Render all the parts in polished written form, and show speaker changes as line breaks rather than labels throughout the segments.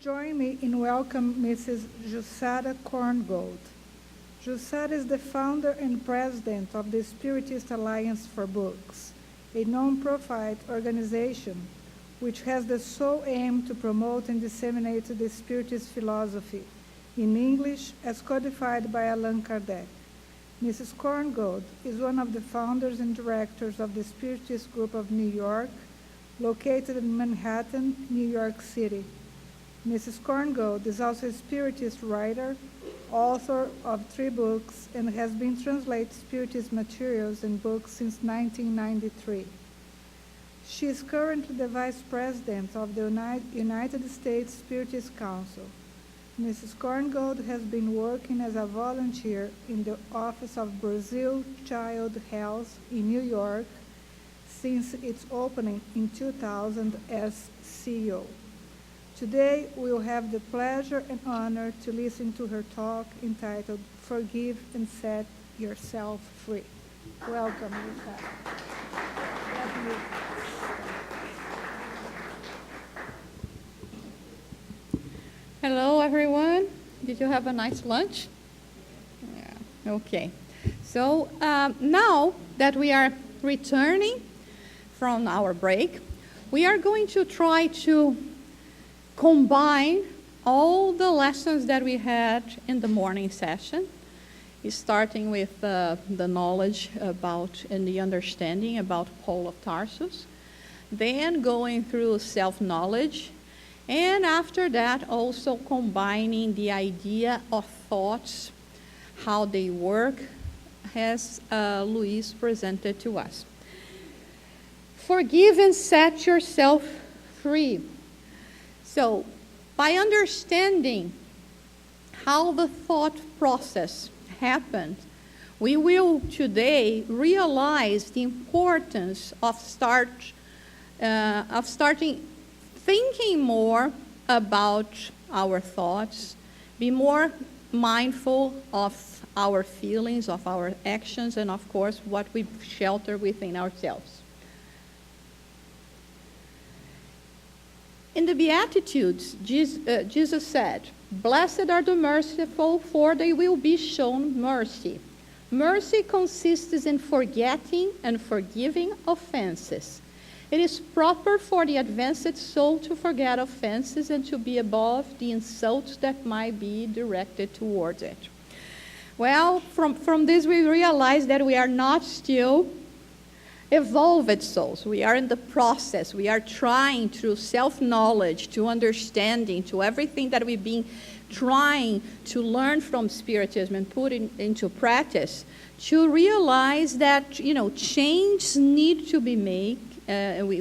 join me in welcoming Mrs. Jussara Korngold. Jussara is the founder and president of the Spiritist Alliance for Books, a non-profit organization which has the sole aim to promote and disseminate the Spiritist philosophy in English as codified by Allan Kardec. Mrs. Korngold is one of the founders and directors of the Spiritist Group of New York, located in Manhattan, New York City. Mrs. Korngold is also a Spiritist writer, author of 3 books, and has been translating Spiritist materials and books since 1993. She is currently the Vice President of the United States Spiritist Council. Mrs. Korngold has been working as a volunteer in the Office of Brazil Child Health in New York since its opening in 2000 as CEO. Today, we will have the pleasure and honor to listen to her talk entitled Forgive and Set Yourself Free. Welcome, Lisa.
Hello, everyone. Did you have a nice lunch? Yeah, okay. So now that we are returning from our break, we are going to try to combine all the lessons that we had in the morning session, starting with the knowledge about and the understanding about Paul of Tarsus, then going through self-knowledge, and after that also combining the idea of thoughts, how they work, as Luis presented to us. Forgive and set yourself free. So, by understanding how the thought process happens, we will today realize the importance of starting thinking more about our thoughts, be more mindful of our feelings, of our actions, and of course, what we shelter within ourselves. In the Beatitudes, Jesus said, "Blessed are the merciful, for they will be shown mercy." Mercy consists in forgetting and forgiving offenses. It is proper for the advanced soul to forget offenses and to be above the insults that might be directed towards it. Well, from this we realize that we are not still evolved souls. We are in the process. We are trying through self-knowledge, to understanding, to everything that we've been trying to learn from Spiritism and put into practice, to realize that, changes need to be made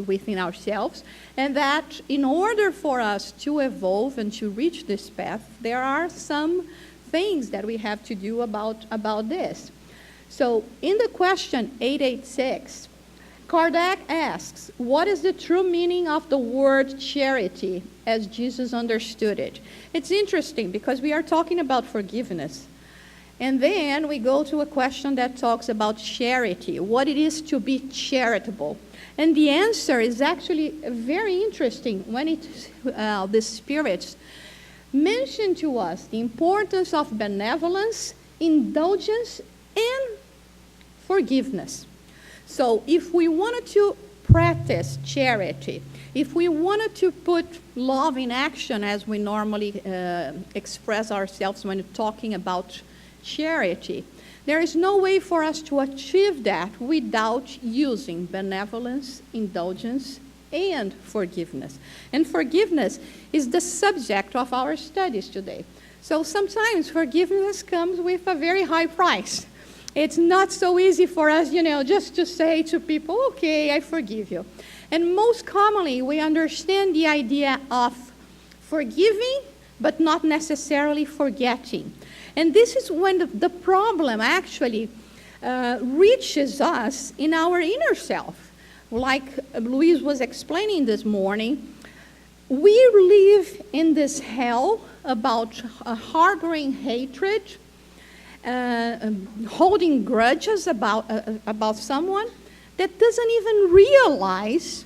within ourselves, and that in order for us to evolve and to reach this path, there are some things that we have to do about this. So in the question 886, Kardec asks, what is the true meaning of the word charity as Jesus understood it? It's interesting because we are talking about forgiveness. And then we go to a question that talks about charity, what it is to be charitable. And the answer is actually very interesting when the spirits mention to us the importance of benevolence, indulgence, and forgiveness. So if we wanted to practice charity, if we wanted to put love in action as we normally express ourselves when talking about charity, there is no way for us to achieve that without using benevolence, indulgence, and forgiveness. And forgiveness is the subject of our studies today. So sometimes forgiveness comes with a very high price. It's not so easy for us, just to say to people, okay, I forgive you. And most commonly, we understand the idea of forgiving, but not necessarily forgetting. And this is when the problem actually reaches us in our inner self. Like Luis was explaining this morning, we live in this hell about harboring hatred, holding grudges about someone that doesn't even realize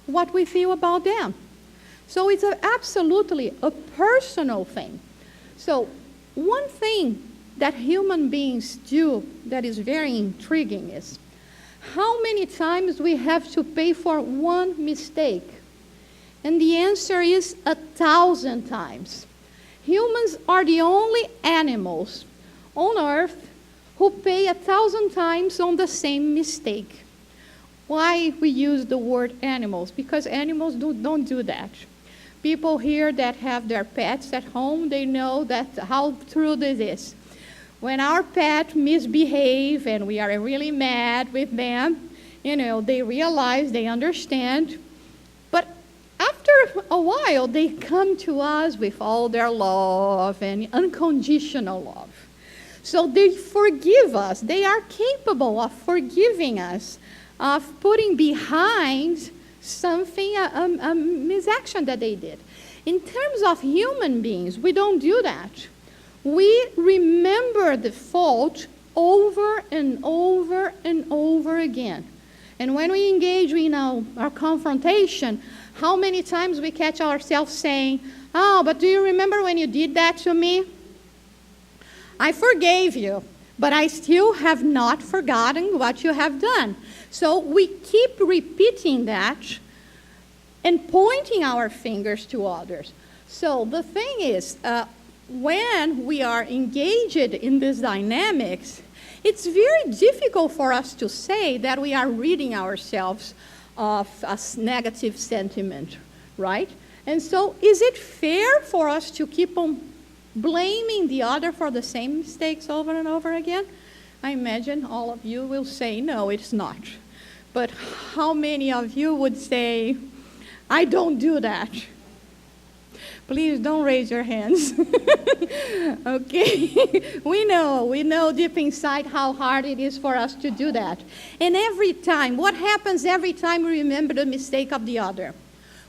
what we feel about them. So it's absolutely a personal thing. So one thing that human beings do that is very intriguing is how many times we have to pay for one mistake. And the answer is 1,000 times. Humans are the only animals on earth who pay 1,000 times on the same mistake. Why we use the word animals? Because animals don't do that. People here that have their pets at home, they know that how true this is. When our pet misbehave and we are really mad with them, they realize, they understand. But after a while, they come to us with all their love and unconditional love. So they forgive us. They are capable of forgiving us, of putting behind something, a misaction that they did. In terms of human beings, we don't do that. We remember the fault over and over and over again. And when we engage in our confrontation, how many times we catch ourselves saying, "Oh, but do you remember when you did that to me? I forgave you, but I still have not forgotten what you have done." So we keep repeating that and pointing our fingers to others. So the thing is, when we are engaged in these dynamics, it's very difficult for us to say that we are ridding ourselves of a negative sentiment, right? And so is it fair for us to keep on blaming the other for the same mistakes over and over again? I imagine all of you will say, no, it's not. But how many of you would say, I don't do that? Please don't raise your hands. Okay? We know deep inside how hard it is for us to do that. And every time, what happens every time we remember the mistake of the other?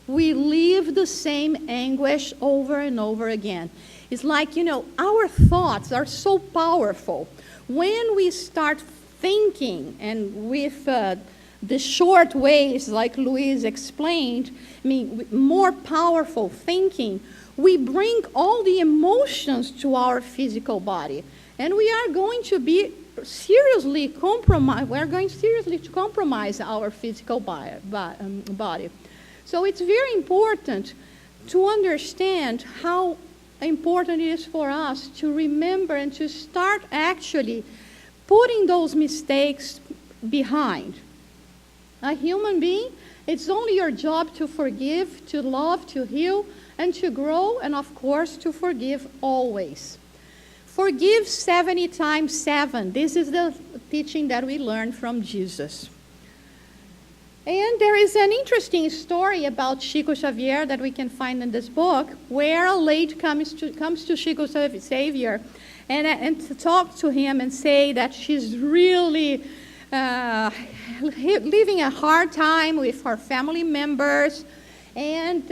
We live the same anguish over and over again. It's like, our thoughts are so powerful. When we start thinking, and with the short ways, like Louise explained, more powerful thinking, we bring all the emotions to our physical body. And we are going to be seriously compromised. We're going seriously to compromise our physical body. So it's very important to understand how important it is for us to remember and to start actually putting those mistakes behind. A human being, it's only your job to forgive, to love, to heal, and to grow, and of course to forgive always. Forgive 70 times 7. This is the teaching that we learned from Jesus. And there is an interesting story about Chico Xavier that we can find in this book, where a lady comes to Chico Xavier and to talk to him and say that she's really living a hard time with her family members, and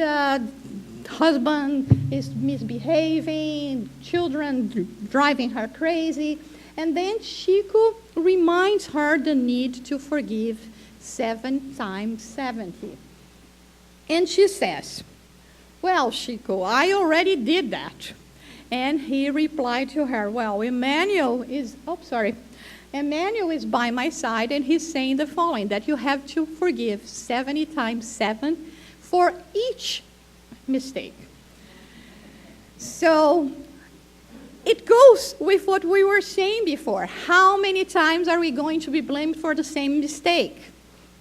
husband is misbehaving, children driving her crazy. And then Chico reminds her the need to forgive 7 times 70. And she says, "Well, Chico, I already did that." And he replied to her, "Well, Emmanuel is by my side, and he's saying the following, that you have to forgive 70 times 7 for each mistake." So it goes with what we were saying before. How many times are we going to be blamed for the same mistake?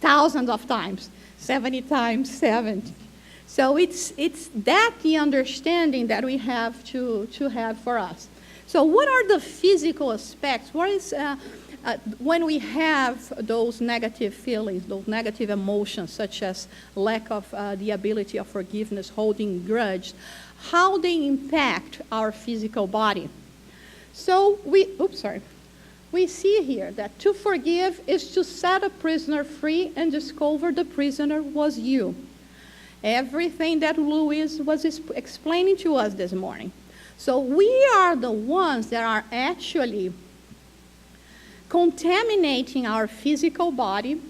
Thousands of times. 70 times 70. So it's that the understanding that we have to have for us. So what are the physical aspects? What is when we have those negative feelings, those negative emotions, such as lack of the ability of forgiveness, holding grudge, how they impact our physical body? So we see here that to forgive is to set a prisoner free and discover the prisoner was you. Everything that Louise was explaining to us this morning. So we are the ones that are actually contaminating our physical body,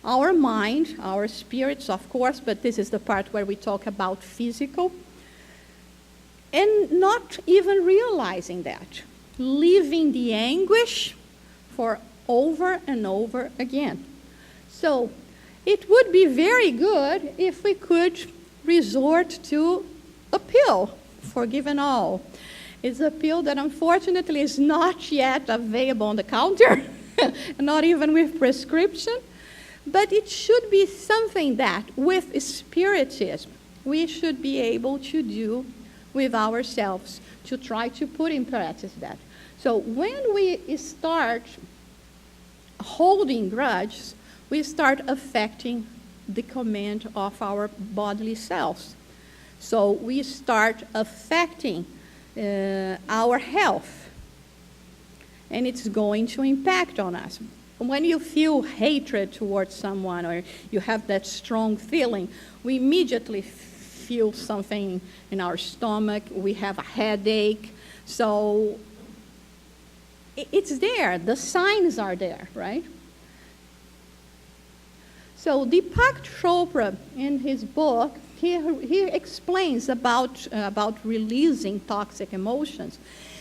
our mind, our spirits, of course, but this is the part where we talk about physical, and not even realizing that, living the anguish for over and over again. So it would be very good if we could resort to a pill, Forgiven All. It's a pill that unfortunately is not yet available on the counter, not even with prescription, but it should be something that with Spiritism we should be able to do with ourselves, to try to put in practice that. So when we start holding grudges, we start affecting the command of our bodily selves. So we start affecting our health, and it's going to impact on us. When you feel hatred towards someone or you have that strong feeling, we immediately feel something in our stomach, we have a headache. So it's there, the signs are there, right? So Deepak Chopra, in his book, he explains about releasing toxic emotions.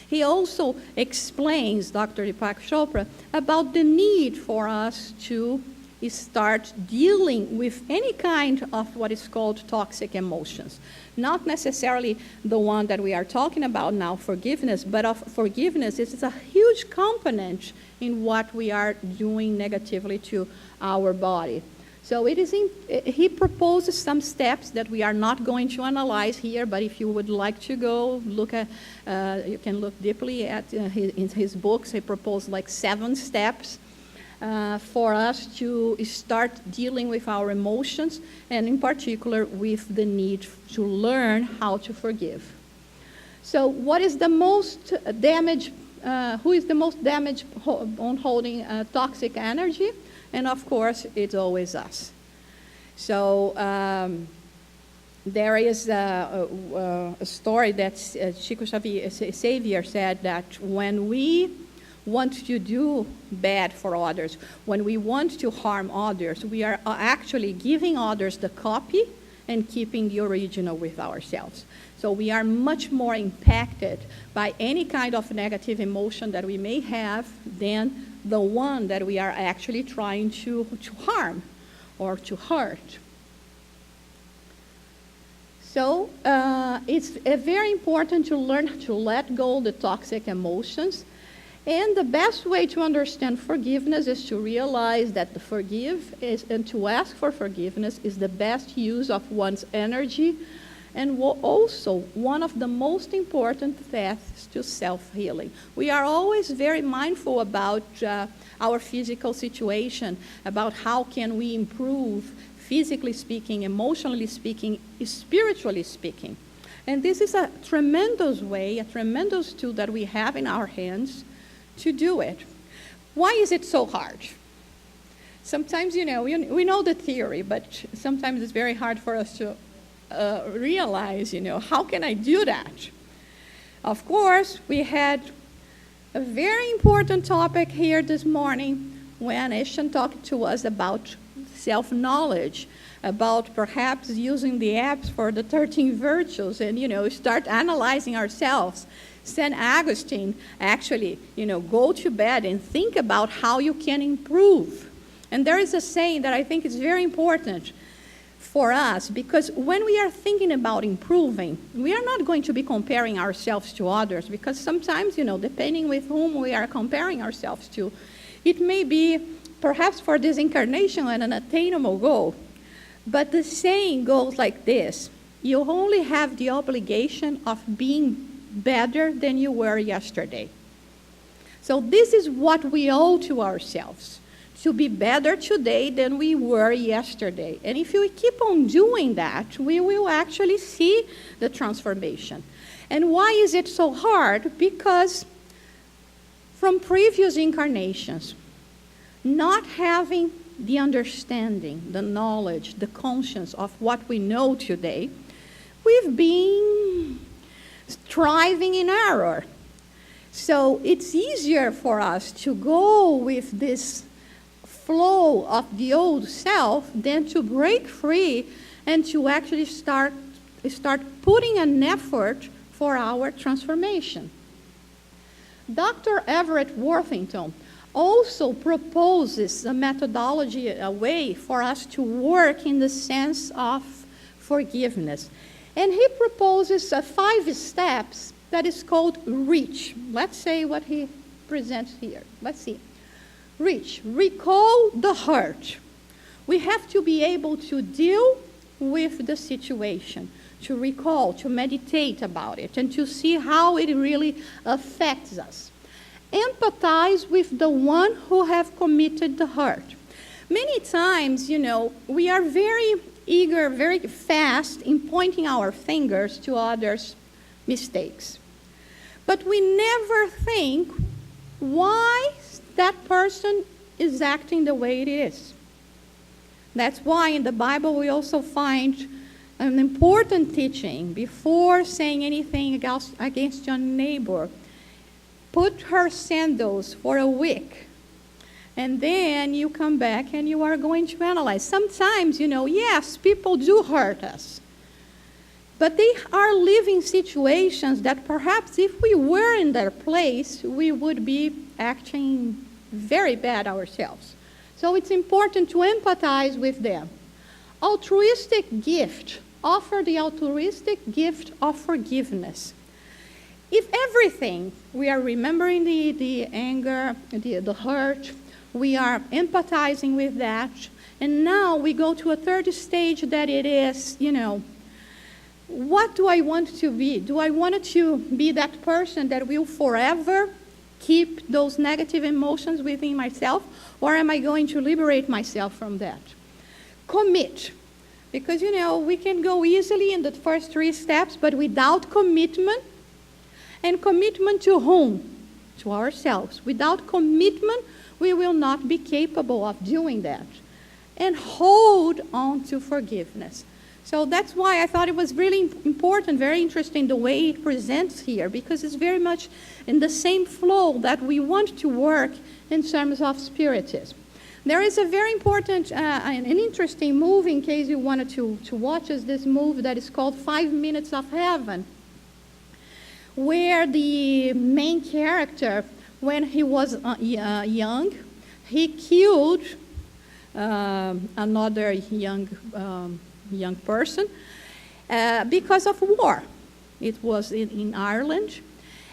He also explains, Dr. Deepak Chopra, about the need for us to start dealing with any kind of what is called toxic emotions. Not necessarily the one that we are talking about now, forgiveness, but of forgiveness is a huge component in what we are doing negatively to our body. So he proposes some steps that we are not going to analyze here, but if you would like to go look at, you can look deeply at in his books. He proposed like 7 steps for us to start dealing with our emotions, and in particular with the need to learn how to forgive. So what is the most damage, who is the most damaged on holding toxic energy? And of course, it's always us. So there is a story that Chico Xavier said that when we want to do bad for others, when we want to harm others, we are actually giving others the copy and keeping the original with ourselves. So we are much more impacted by any kind of negative emotion that we may have than the one that we are actually trying to harm or to hurt. So it's very important to learn to let go of the toxic emotions. And the best way to understand forgiveness is to realize that to forgive and to ask for forgiveness is the best use of one's energy, and also one of the most important paths to self-healing. We are always very mindful about our physical situation, about how can we improve physically speaking, emotionally speaking, spiritually speaking. And this is a tremendous way, a tremendous tool that we have in our hands to do it. Why is it so hard? Sometimes, we know the theory, but sometimes it's very hard for us to realize, how can I do that? Of course, we had a very important topic here this morning when Eshan talked to us about self-knowledge, about perhaps using the apps for the 13 virtues and, start analyzing ourselves. St. Augustine actually, go to bed and think about how you can improve. And there is a saying that I think is very important for us, because when we are thinking about improving, we are not going to be comparing ourselves to others, because sometimes, depending with whom we are comparing ourselves to, it may be perhaps for this incarnation an unattainable goal. But the saying goes like this: you only have the obligation of being better than you were yesterday. So this is what we owe to ourselves, to be better today than we were yesterday. And if we keep on doing that, we will actually see the transformation. And why is it so hard? Because from previous incarnations, not having the understanding, the knowledge, the conscience of what we know today, we've been striving in error. So it's easier for us to go with this flow of the old self than to break free and to actually start putting an effort for our transformation. Dr. Everett Worthington also proposes a methodology, a way for us to work in the sense of forgiveness. And he proposes 5 steps that is called REACH. Let's say what he presents here. Let's see. REACH, recall the hurt. We have to be able to deal with the situation, to recall, to meditate about it, and to see how it really affects us. Empathize with the one who have committed the hurt. Many times, we are very eager, very fast in pointing our fingers to others' mistakes. But we never think why that person is acting the way it is. That's why in the Bible we also find an important teaching before saying anything against your neighbor. Put her sandals for a week, and then you come back and you are going to analyze. Sometimes, yes, people do hurt us, but they are living situations that perhaps if we were in their place, we would be acting very bad ourselves. So it's important to empathize with them. Altruistic gift. Offer the altruistic gift of forgiveness. If everything, we are remembering the anger, the hurt, we are empathizing with that, and now we go to a third stage that it is, what do I want to be? Do I want to be that person that will forever keep those negative emotions within myself, or am I going to liberate myself from that? Commit. Because, we can go easily in the first 3 steps, but without commitment, and commitment to whom? To ourselves. Without commitment, we will not be capable of doing that. And hold on to forgiveness. So that's why I thought it was really important, very interesting the way it presents here, because it's very much in the same flow that we want to work in terms of Spiritism. There is a very important and interesting move, in case you wanted to watch this move, that is called 5 Minutes of Heaven, where the main character, when he was young, he killed another young person because of war. It was in Ireland.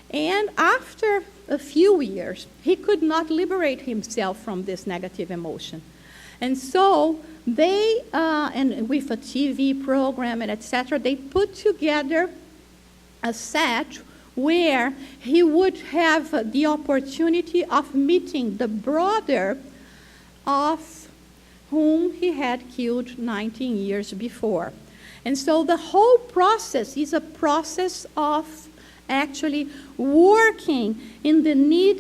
And after a few years, he could not liberate himself from this negative emotion. And so they, and with a TV program and etc., they put together a set where he would have the opportunity of meeting the brother of whom he had killed 19 years before. And so the whole process is a process of actually working in the need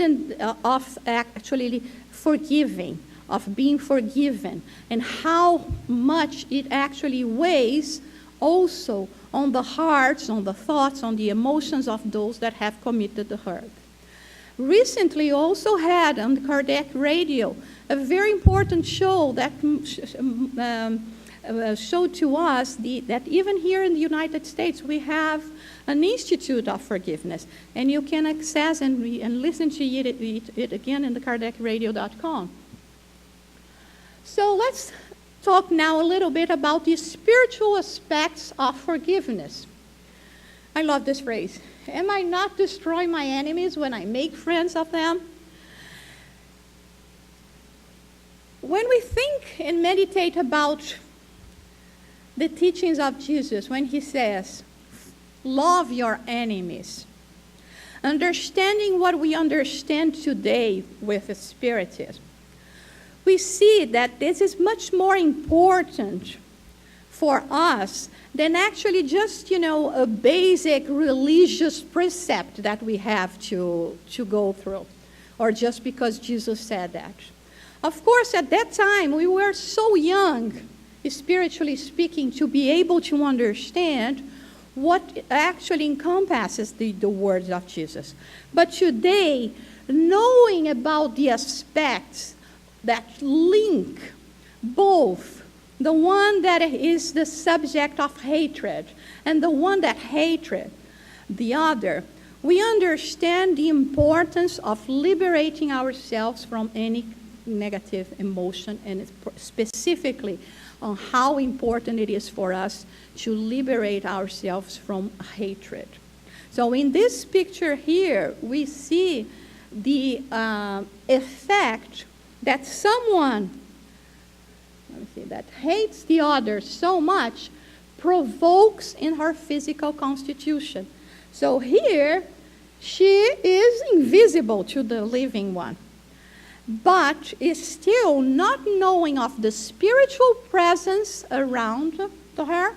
of actually forgiving, of being forgiven, and how much it actually weighs also on the hearts, on the thoughts, on the emotions of those that have committed the hurt. Recently also had on the Kardec radio a very important show that showed to us that even here in the United States we have an Institute of Forgiveness, and you can access and listen to it again in the KardecRadio.com. So let's talk now a little bit about the spiritual aspects of forgiveness. I love this phrase. Am I not destroying my enemies when I make friends of them? When we think and meditate about the teachings of Jesus, when he says, love your enemies, understanding what we understand today with Spiritism, we see that this is much more important for us than actually just, a basic religious precept that we have to go through, or just because Jesus said that. Of course, at that time, we were so young, spiritually speaking, to be able to understand what actually encompasses the words of Jesus. But today, knowing about the aspects that link both the one that is the subject of hatred and the one that hatred the other, we understand the importance of liberating ourselves from any negative emotion, and specifically on how important it is for us to liberate ourselves from hatred. So in this picture here, we see the effect that someone that hates the other so much provokes in her physical constitution. So here, she is invisible to the living one, but is still not knowing of the spiritual presence around her.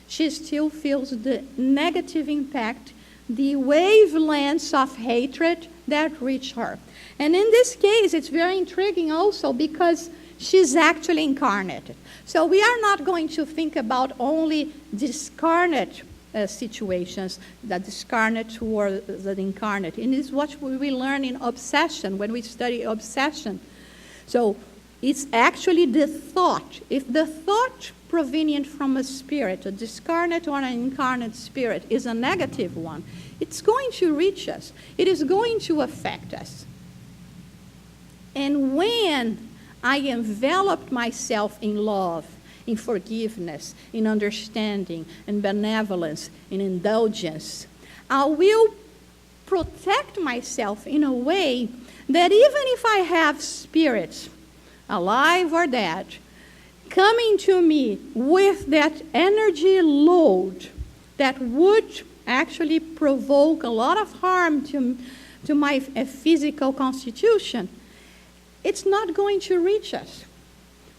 She still feels the negative impact, the wavelengths of hatred that reach her. And in this case, it's very intriguing also because she's actually incarnated. So we are not going to think about only discarnate situations, the discarnate or the incarnate. And it's what we learn in obsession, when we study obsession. So it's actually the thought. If the thought provenient from a spirit, a discarnate or an incarnate spirit, is a negative one, it's going to reach us. It is going to affect us. And when I enveloped myself in love, in forgiveness, in understanding, in benevolence, in indulgence, I will protect myself in a way that even if I have spirits, alive or dead, coming to me with that energy load that would actually provoke a lot of harm to my physical constitution, it's not going to reach us.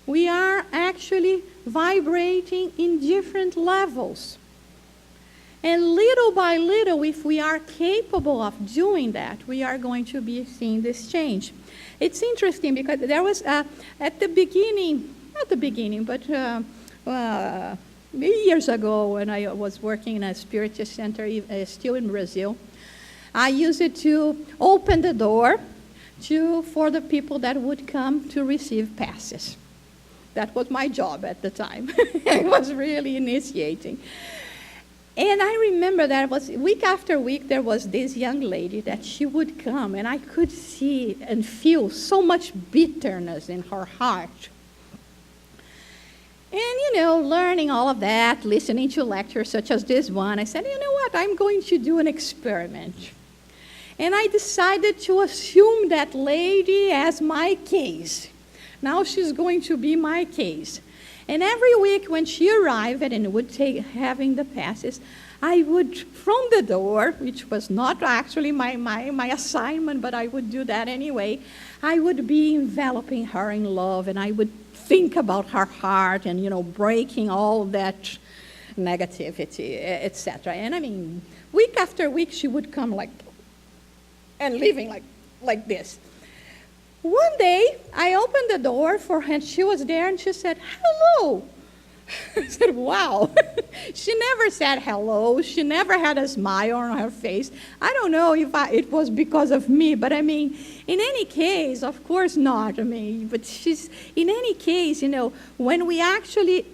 We are actually vibrating in different levels. And little by little, if we are capable of doing that, we are going to be seeing this change. It's interesting because there was, at the beginning, not the beginning, but many years ago when I was working in a Spiritist center, still in Brazil, I used it to open the door for the people that would come to receive passes. That was my job at the time. I was really initiating. And I remember that it was week after week, there was this young lady that she would come, and I could see and feel so much bitterness in her heart. And, learning all of that, listening to lectures such as this one, I said, you know what, I'm going to do an experiment. And I decided to assume that lady as my case. Now she's going to be my case. And every week when she arrived and would having the passes, I would, from the door, which was not actually my assignment, but I would do that anyway, I would be enveloping her in love, and I would think about her heart and, breaking all that negativity, etc. And I mean, week after week, she would come and leaving like this. One day, I opened the door for her, and she was there, and she said, hello. I said, wow. She never said hello. She never had a smile on her face. I don't know if it was because of me, but I mean, in any case, of course not. I mean, but in any case, when we actually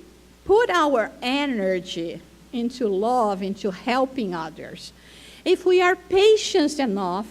put our energy into love, into helping others, if we are patient enough,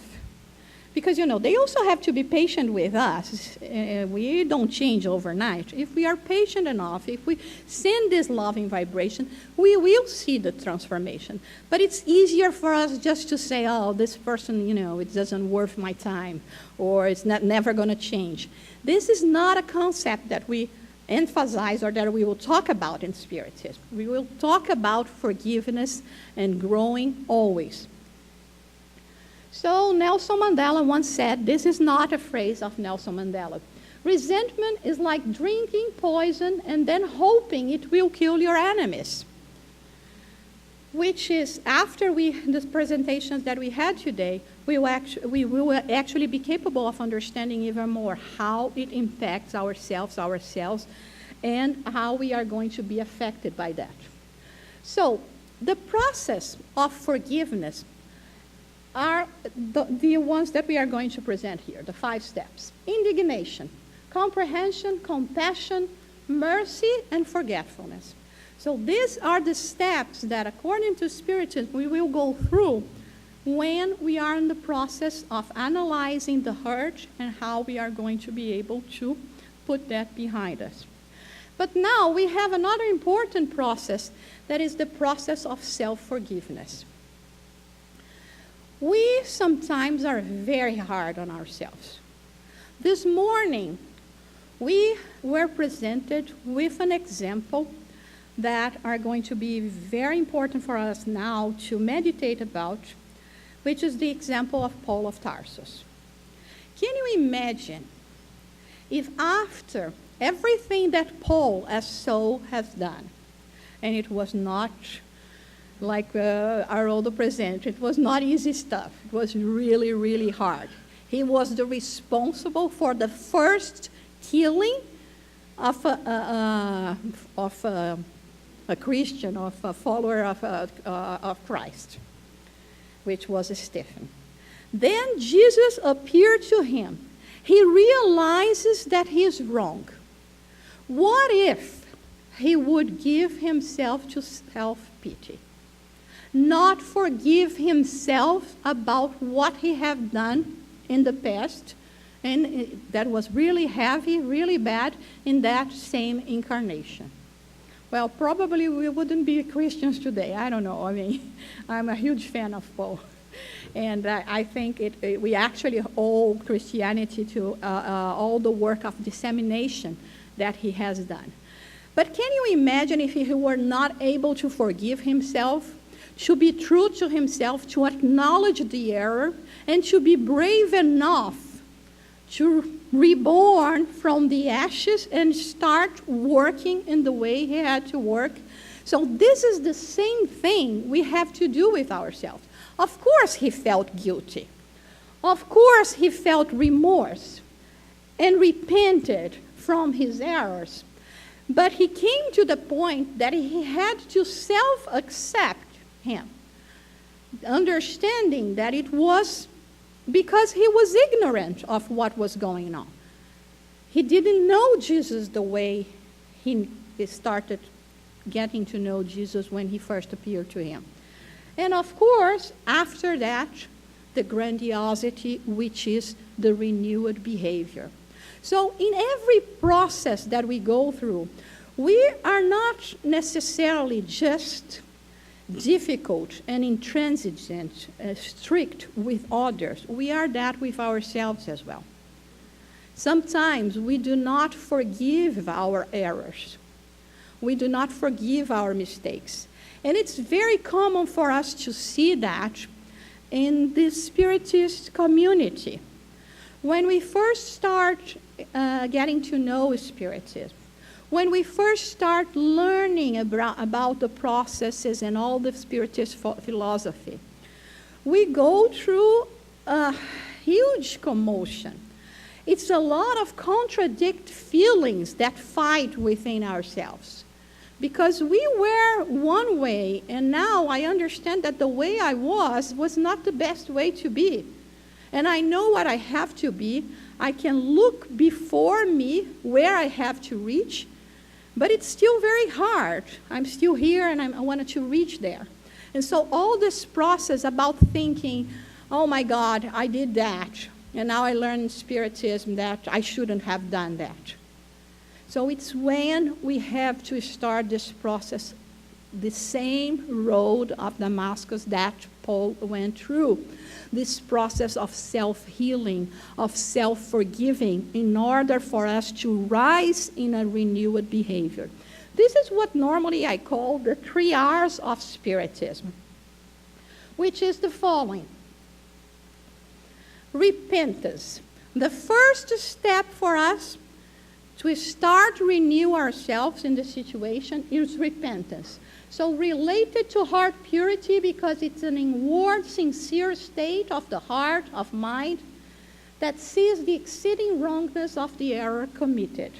because, they also have to be patient with us. We don't change overnight. If we are patient enough, if we send this loving vibration, we will see the transformation. But it's easier for us just to say, oh, this person, it doesn't worth my time, or it's never going to change. This is not a concept that we emphasize or that we will talk about in Spiritism. We will talk about forgiveness and growing always. So Nelson Mandela once said, this is not a phrase of Nelson Mandela, resentment is like drinking poison and then hoping it will kill your enemies. Which is, after the presentations that we had today, we will actually be capable of understanding even more how it impacts ourselves, and how we are going to be affected by that. So the process of forgiveness are the ones that we are going to present here, the 5 steps. Indignation. comprehension, compassion, mercy, and forgetfulness. So these are the steps that, according to Spiritism, we will go through when we are in the process of analyzing the hurt and how we are going to be able to put that behind us. But now we have another important process, that is the process of self-forgiveness. We sometimes are very hard on ourselves. This morning, we were presented with an example that are going to be very important for us now to meditate about, which is the example of Paul of Tarsus. Can you imagine if after everything that Paul as Saul has done, and it was not like Haroldo presented, it was not easy stuff. It was really, really hard. He was the responsible for the first killing of a Christian, of a follower of Christ, which was Stephen. Then Jesus appeared to him. He realizes that he is wrong. What if he would give himself to self-pity? Not forgive himself about what he had done in the past, and that was really heavy, really bad in that same incarnation. Well, probably we wouldn't be Christians today. I don't know. I mean, I'm a huge fan of Paul. And I think we actually owe Christianity to all the work of dissemination that he has done. But can you imagine if he were not able to forgive himself, to be true to himself, to acknowledge the error, and to be brave enough to reborn from the ashes and start working in the way he had to work? So this is the same thing we have to do with ourselves. Of course he felt guilty. Of course he felt remorse and repented from his errors. But he came to the point that he had to self-accept him, understanding that it was because he was ignorant of what was going on. He didn't know Jesus the way he started getting to know Jesus when he first appeared to him. And of course, after that, the grandiosity, which is the renewed behavior. So in every process that we go through, we are not necessarily just difficult and intransigent, strict with others. We are that with ourselves as well. Sometimes we do not forgive our errors. We do not forgive our mistakes. And it's very common for us to see that in the Spiritist community. When we first start getting to know Spiritism, when we first start learning about the processes and all the Spiritist philosophy, we go through a huge commotion. It's a lot of contradict feelings that fight within ourselves. Because we were one way, and now I understand that the way I was not the best way to be. And I know what I have to be. I can look before me where I have to reach, but it's still very hard. I'm still here, and I wanted to reach there. And so all this process about thinking, oh my God, I did that, and now I learned Spiritism that I shouldn't have done that. So it's when we have to start this process, the same road of Damascus that Paul went through, this process of self-healing, of self-forgiving, in order for us to rise in a renewed behavior. This is what normally I call the 3 R's of Spiritism, which is the following. Repentance. The first step for us to start renew ourselves in the situation is repentance. So related to heart purity, because it's an inward, sincere state of the heart, of mind, that sees the exceeding wrongness of the error committed.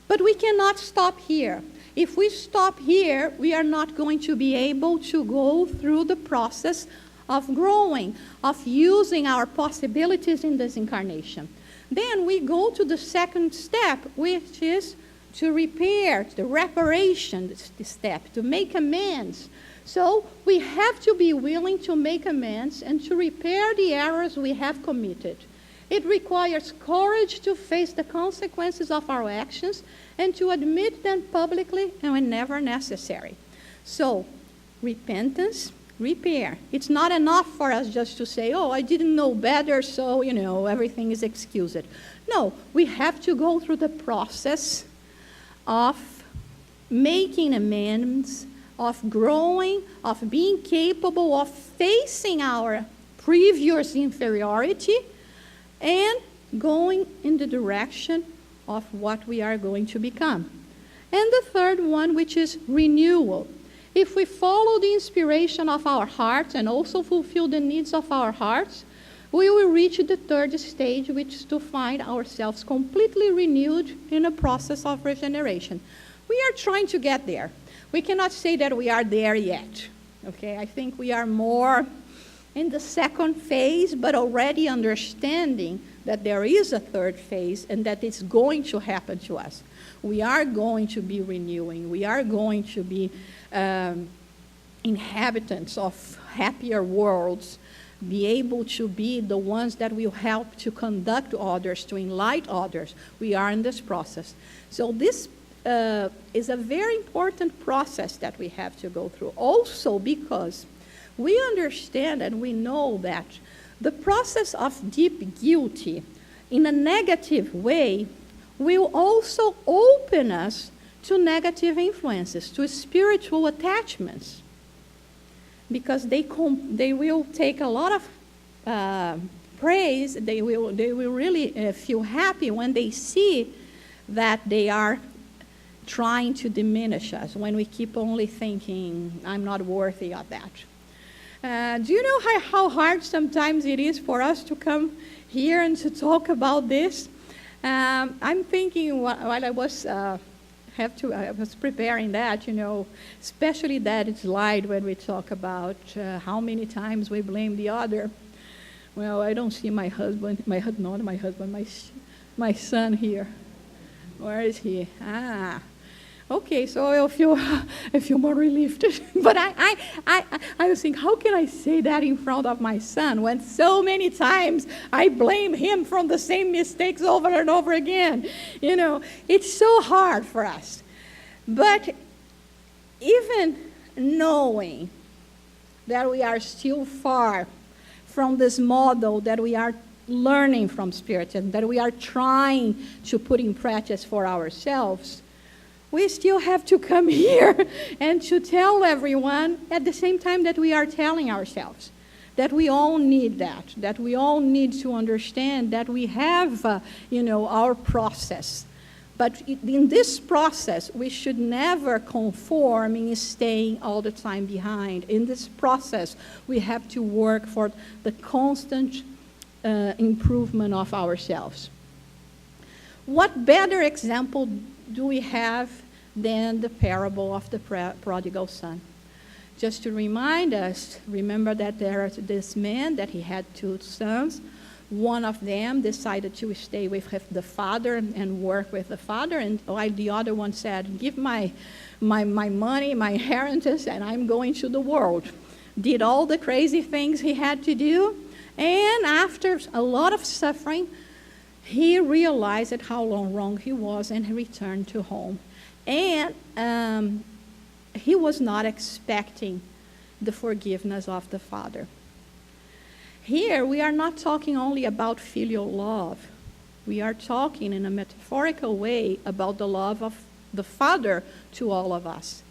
But we cannot stop here. If we stop here, we are not going to be able to go through the process of growing, of using our possibilities in this incarnation. Then we go to the second step, which is to repair, the reparation step, to make amends. So we have to be willing to make amends and to repair the errors we have committed. It requires courage to face the consequences of our actions and to admit them publicly and whenever necessary. So, repentance, repair. It's not enough for us just to say, oh, I didn't know better, so, everything is excused. No, we have to go through the process of making amends, of growing, of being capable of facing our previous inferiority and going in the direction of what we are going to become. And the third one, which is renewal. If we follow the inspiration of our hearts and also fulfill the needs of our hearts, we will reach the third stage, which is to find ourselves completely renewed in a process of regeneration. We are trying to get there. We cannot say that we are there yet. Okay, I think we are more in the second phase, but already understanding that there is a third phase and that it's going to happen to us. We are going to be renewing. We are going to be inhabitants of happier worlds, be able to be the ones that will help to conduct others, to enlighten others. We are in this process. So this is a very important process that we have to go through. Also because we understand and we know that the process of deep guilty in a negative way will also open us to negative influences, to spiritual attachments. Because they will take a lot of praise, they will really feel happy when they see that they are trying to diminish us, when we keep only thinking, I'm not worthy of that. Do you know how hard sometimes it is for us to come here and to talk about this? I'm thinking while I was preparing that, especially that slide when we talk about how many times we blame the other. Well, I don't see my husband, my son here. Where is he? Okay, so I feel more relieved. But I was thinking, how can I say that in front of my son when so many times I blame him from the same mistakes over and over again? It's so hard for us. But even knowing that we are still far from this model that we are learning from Spiritism, that we are trying to put in practice for ourselves, we still have to come here and to tell everyone at the same time that we are telling ourselves that we all need that we all need to understand that we have, our process. But in this process, we should never conform in staying all the time behind. In this process, we have to work for the constant improvement of ourselves. What better example do we have than the parable of the prodigal son? Just to remind us, remember that there is this man that he had two sons. One of them decided to stay with the father and work with the father, and while the other one said, give my money, my inheritance, and I'm going to the world. Did all the crazy things he had to do, and after a lot of suffering, he realized how wrong he was, and he returned to home. And he was not expecting the forgiveness of the father. Here, we are not talking only about filial love. We are talking in a metaphorical way about the love of the Father to all of us,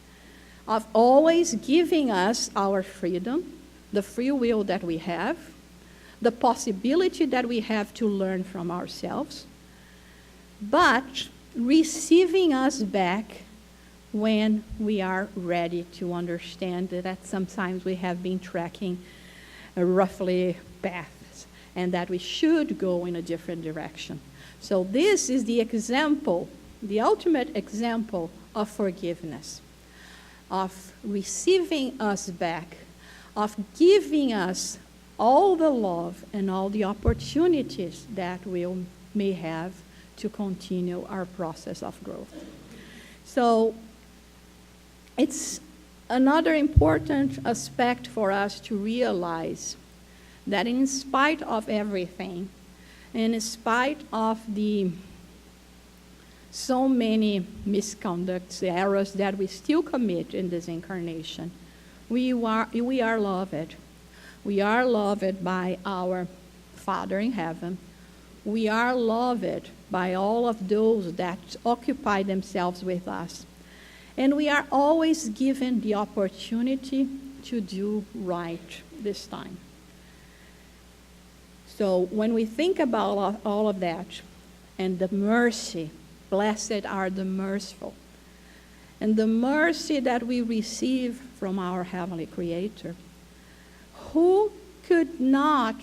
of always giving us our freedom, the free will that we have, the possibility that we have to learn from ourselves, but receiving us back when we are ready to understand that sometimes we have been tracking roughly paths and that we should go in a different direction. So this is the example, the ultimate example of forgiveness, of receiving us back, of giving us all the love and all the opportunities that will may have to continue our process of growth. So it's another important aspect for us to realize that in spite of everything, and in spite of the so many misconducts, errors that we still commit in this incarnation, we are loved. We are loved by our Father in heaven. We are loved by all of those that occupy themselves with us. And we are always given the opportunity to do right this time. So when we think about all of that, and the mercy, blessed are the merciful, and the mercy that we receive from our Heavenly Creator, who could not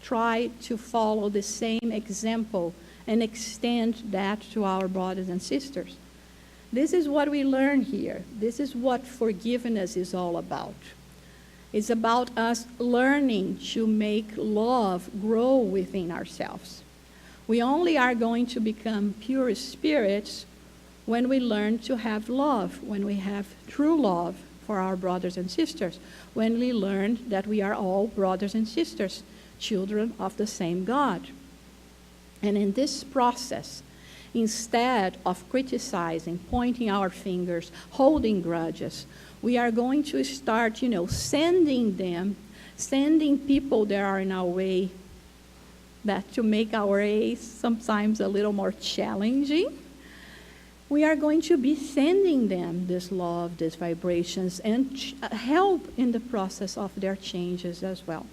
try to follow the same example and extend that to our brothers and sisters? This is what we learn here. This is what forgiveness is all about. It's about us learning to make love grow within ourselves. We only are going to become pure spirits when we learn to have love, when we have true love for our brothers and sisters, when we learn that we are all brothers and sisters, children of the same God. And in this process, instead of criticizing, pointing our fingers, holding grudges, we are going to start, sending people that are in our way, that to make our way sometimes a little more challenging. We are going to be sending them this love, these vibrations, and help in the process of their changes as well.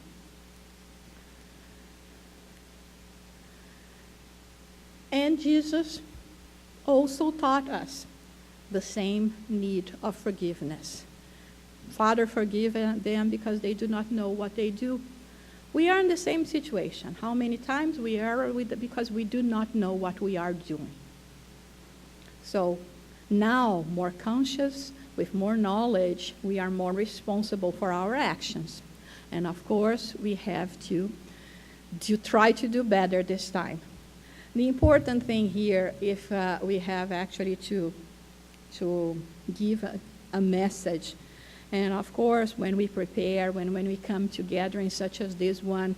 And Jesus also taught us the same need of forgiveness. Father, forgive them because they do not know what they do. We are in the same situation. How many times we are because we do not know what we are doing. So now, more conscious, with more knowledge, we are more responsible for our actions. And of course, we have to try to do better this time. The important thing here, if we have actually to give a message, and of course, when we prepare, when we come together in such as this one,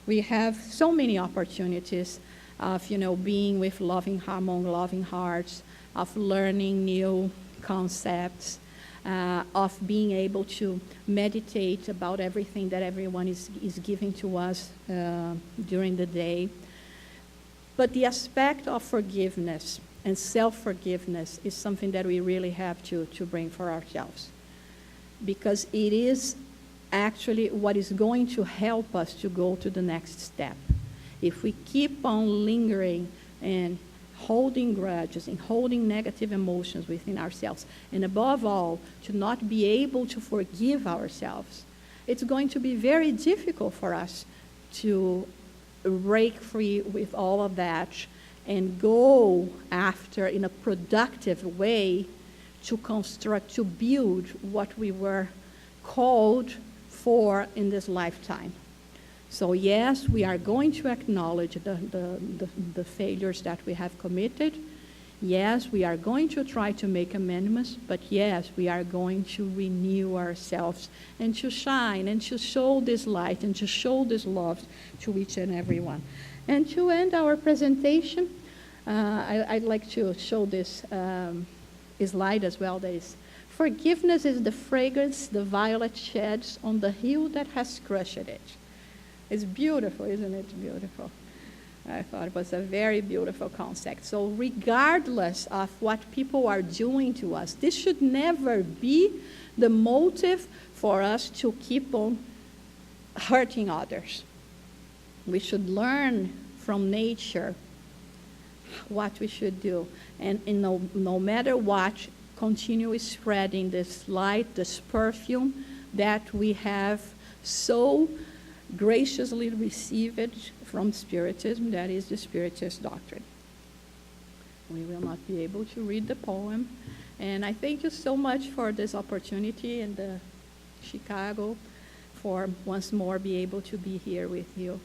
we have so many opportunities of, being with among loving hearts, of learning new concepts, of being able to meditate about everything that everyone is giving to us during the day. But the aspect of forgiveness and self-forgiveness is something that we really have to bring for ourselves, because it is actually what is going to help us to go to the next step. If we keep on lingering and holding grudges and holding negative emotions within ourselves, and above all, to not be able to forgive ourselves, it's going to be very difficult for us to break free with all of that and go after, in a productive way, to construct, to build what we were called for in this lifetime. So yes, we are going to acknowledge the failures that we have committed. Yes, we are going to try to make amendments, but yes, we are going to renew ourselves and to shine and to show this light and to show this love to each and every one. And to end our presentation, I'd like to show this slide as well. That is, forgiveness is the fragrance the violet sheds on the hill that has crushed it. It's beautiful, isn't it? Beautiful. I thought it was a very beautiful concept. So regardless of what people are doing to us, this should never be the motive for us to keep on hurting others. We should learn from nature what we should do. And no matter what, continue spreading this light, this perfume that we have so graciously received from Spiritism, that is the Spiritist doctrine. We will not be able to read the poem, and I thank you so much for this opportunity and Chicago for once more be able to be here with you.